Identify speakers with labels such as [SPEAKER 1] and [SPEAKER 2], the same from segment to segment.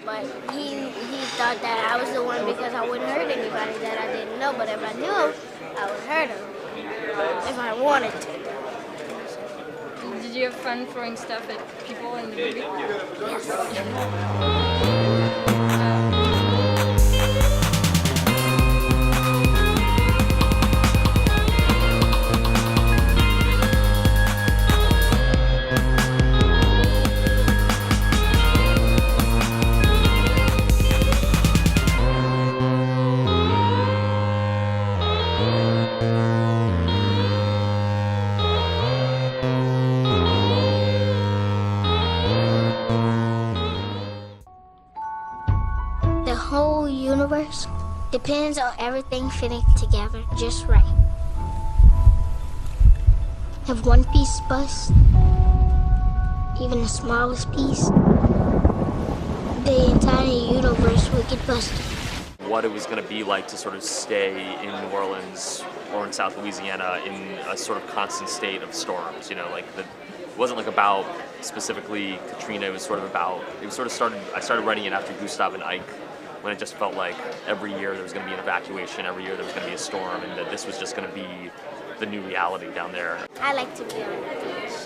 [SPEAKER 1] But he thought that I was the one because I wouldn't hurt anybody that I didn't know. But if I knew, I would hurt him if I wanted to.
[SPEAKER 2] Did you have fun throwing stuff at people in the movie?
[SPEAKER 1] Yes. The whole universe depends on everything fitting together just right. If one piece busts, even the smallest piece, the entire universe will get busted.
[SPEAKER 3] What it was going to be like to sort of stay in New Orleans or in South Louisiana in a sort of constant state of storms, you know, like it wasn't like about specifically Katrina, it was sort of about, it was sort of I started writing it after Gustav and Ike, when it just felt like every year there was going to be an evacuation, every year there was going to be a storm, and that this was just going to be the new reality down there.
[SPEAKER 1] I like to be on the beach.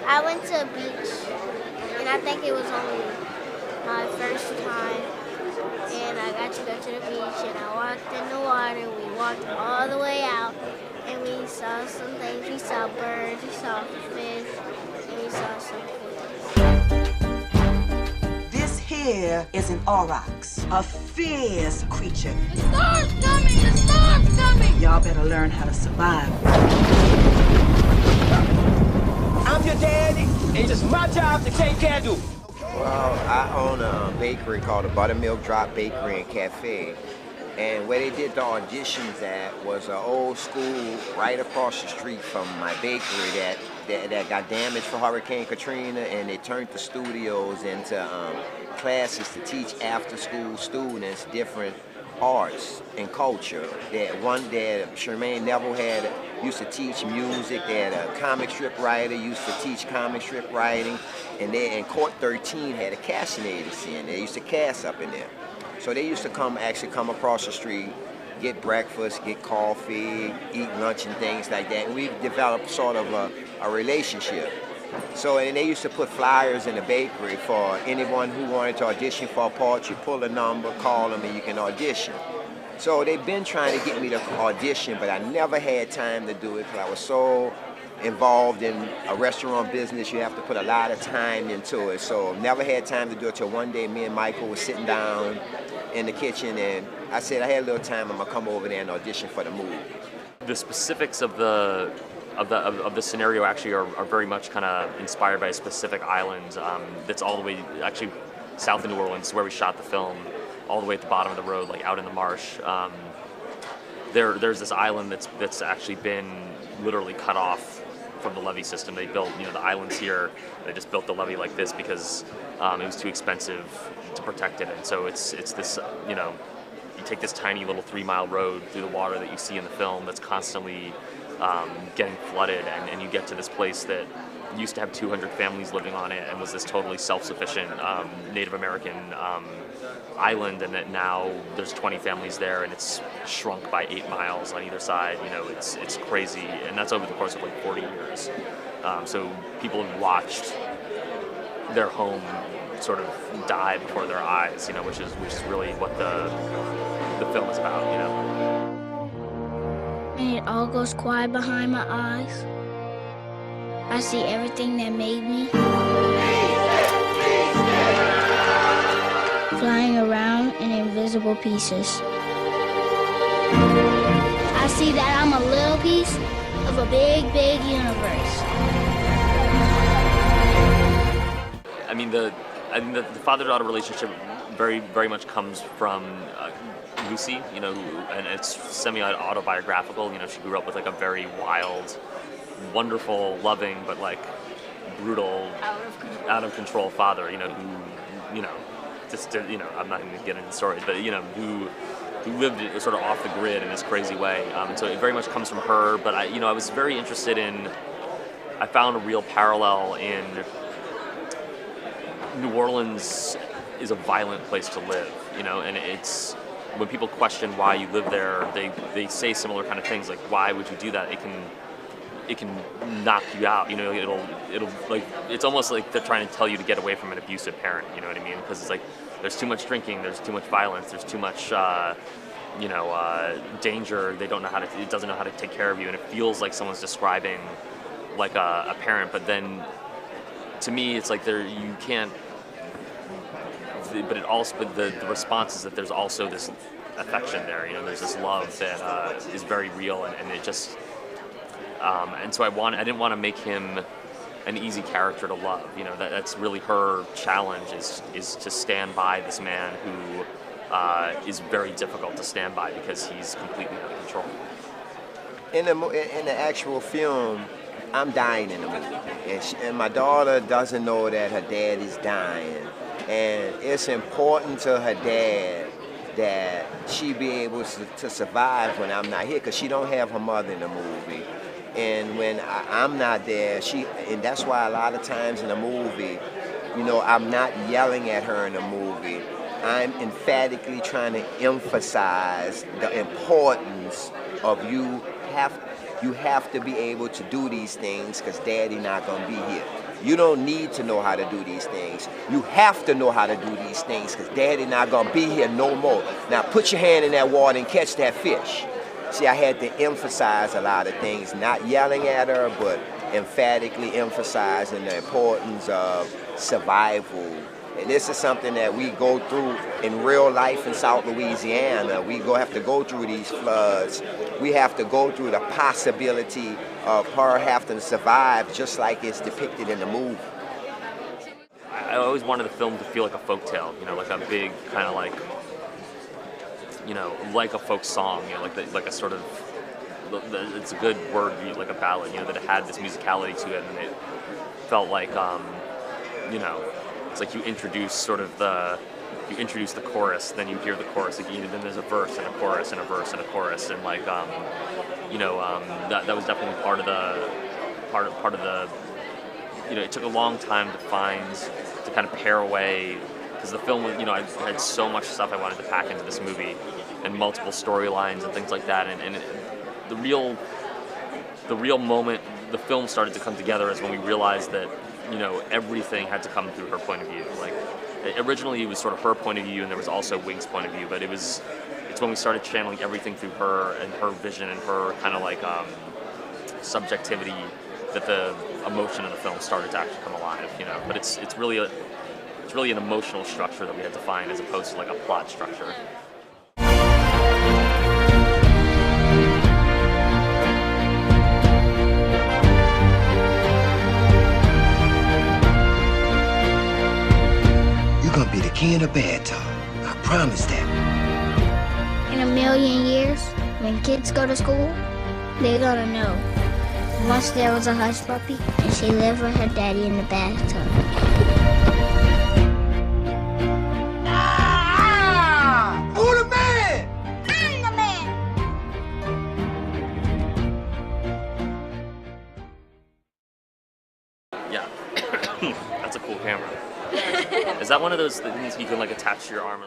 [SPEAKER 1] I went to a beach, and I think it was only my first time, and I got to go to the beach, and I walked in the water. We walked all the way out, and we saw some things. We saw birds, we saw fish, and we saw some fish.
[SPEAKER 4] This here is an aurochs, a fierce creature.
[SPEAKER 2] The storm's coming! The storm's coming!
[SPEAKER 4] Y'all better learn how to survive.
[SPEAKER 5] I'm your daddy, and it's my job to take care of you.
[SPEAKER 6] Well, I own a bakery called the Buttermilk Drop Bakery and Cafe. And where they did the auditions at was an old school right across the street from my bakery that got damaged for Hurricane Katrina, and they turned the studios into classes to teach after-school students different arts and culture. Charmaine Neville used to teach music. They had a comic strip writer used to teach comic strip writing, and Court 13 had a casting agency, and they used to cast up in there. So they used to come across the street, get breakfast, get coffee, eat lunch and things like that. And we developed sort of a relationship. So, and they used to put flyers in the bakery for anyone who wanted to audition for a part. You pull a number, call them, and you can audition. So they've been trying to get me to audition, but I never had time to do it because I was so involved in a restaurant business. You have to put a lot of time into it. So never had time to do it till one day me and Michael were sitting down in the kitchen, and I said, I had a little time, I'm gonna come over there and audition for the movie.
[SPEAKER 3] The specifics of the scenario actually are very much kind of inspired by a specific island that's all the way actually south of New Orleans, where we shot the film, all the way at the bottom of the road, like out in the marsh. There's this island that's actually been literally cut off from the levee system. They built, the islands here. They just built the levee like this because it was too expensive to protect it. And so it's this, you take this tiny little 3-mile road through the water that you see in the film that's constantly getting flooded, and you get to this place that used to have 200 families living on it and was this totally self-sufficient Native American island, and that now there's 20 families there, and it's shrunk by 8 miles on either side. It's crazy, and that's over the course of like 40 years. So people have watched their home sort of die before their eyes, which is really what the film is about,
[SPEAKER 1] And it all goes quiet behind my eyes. I see everything that made me. Flying around in invisible pieces. I see that I'm a little piece of a big, big universe.
[SPEAKER 3] I mean, the father-daughter relationship very, very much comes from Lucy, and it's semi-autobiographical. She grew up with like a very wild, wonderful, loving, but like brutal, out of control father. I'm not going to get into the stories, but who lived sort of off the grid in this crazy way. And so it very much comes from her. But I was very interested in. I found a real parallel in New Orleans is a violent place to live, you know, and it's when people question why you live there, they say similar kind of things like, why would you do that? It can knock you out, you know. It'll like, it's almost like they're trying to tell you to get away from an abusive parent, you know what I mean? Because it's like there's too much drinking, there's too much violence, there's too much danger. It doesn't know how to take care of you, and it feels like someone's describing like a parent. But then to me, it's like you can't. But the response is that there's also this affection there. You know, there's this love that is very real, and it just. And so I didn't want to make him an easy character to love. You know, that's really her challenge is to stand by this man who is very difficult to stand by because he's completely out of control.
[SPEAKER 6] In the actual film, I'm dying in the movie, and my daughter doesn't know that her dad is dying, and it's important to her dad that she be able to survive when I'm not here, because she don't have her mother in the movie. And when I'm not there, and that's why a lot of times in the movie, you know, I'm not yelling at her in the movie. I'm emphatically trying to emphasize the importance of you have to be able to do these things because Daddy not gonna be here. You don't need to know how to do these things. You have to know how to do these things because Daddy not gonna be here no more. Now put your hand in that water and catch that fish. See, I had to emphasize a lot of things, not yelling at her, but emphatically emphasizing the importance of survival. And this is something that we go through in real life in South Louisiana. We have to go through these floods. We have to go through the possibility of her having to survive just like it's depicted in the movie.
[SPEAKER 3] I always wanted the film to feel like a folktale, you know, like a big kind of like, you know, like a folk song, you know, like a sort of, it's a good word, like a ballad, you know, that it had this musicality to it, and it felt like, you know, it's like you introduce the chorus, then you hear the chorus again, and then there's a verse and a chorus and a verse and a chorus, and like, you know, that was definitely part of the, you know, it took a long time to kind of pare away. Because the film, you know, I had so much stuff I wanted to pack into this movie, and multiple storylines and things like that. And the real moment the film started to come together is when we realized that, you know, everything had to come through her point of view. Like originally it was sort of her point of view, and there was also Wing's point of view. But it's when we started channeling everything through her and her vision and her kind of like subjectivity that the emotion of the film started to actually come alive. You know, but it's really an emotional structure that we had to find as opposed to like a plot structure.
[SPEAKER 7] You're gonna be the king of bad talk. I promise that.
[SPEAKER 1] In a million years, when kids go to school, they're gonna know. Once there was a Hushpuppy, and she lived with her daddy in the bathtub.
[SPEAKER 3] Yeah, that's a cool camera. Is that one of those things you can like attach to your arm?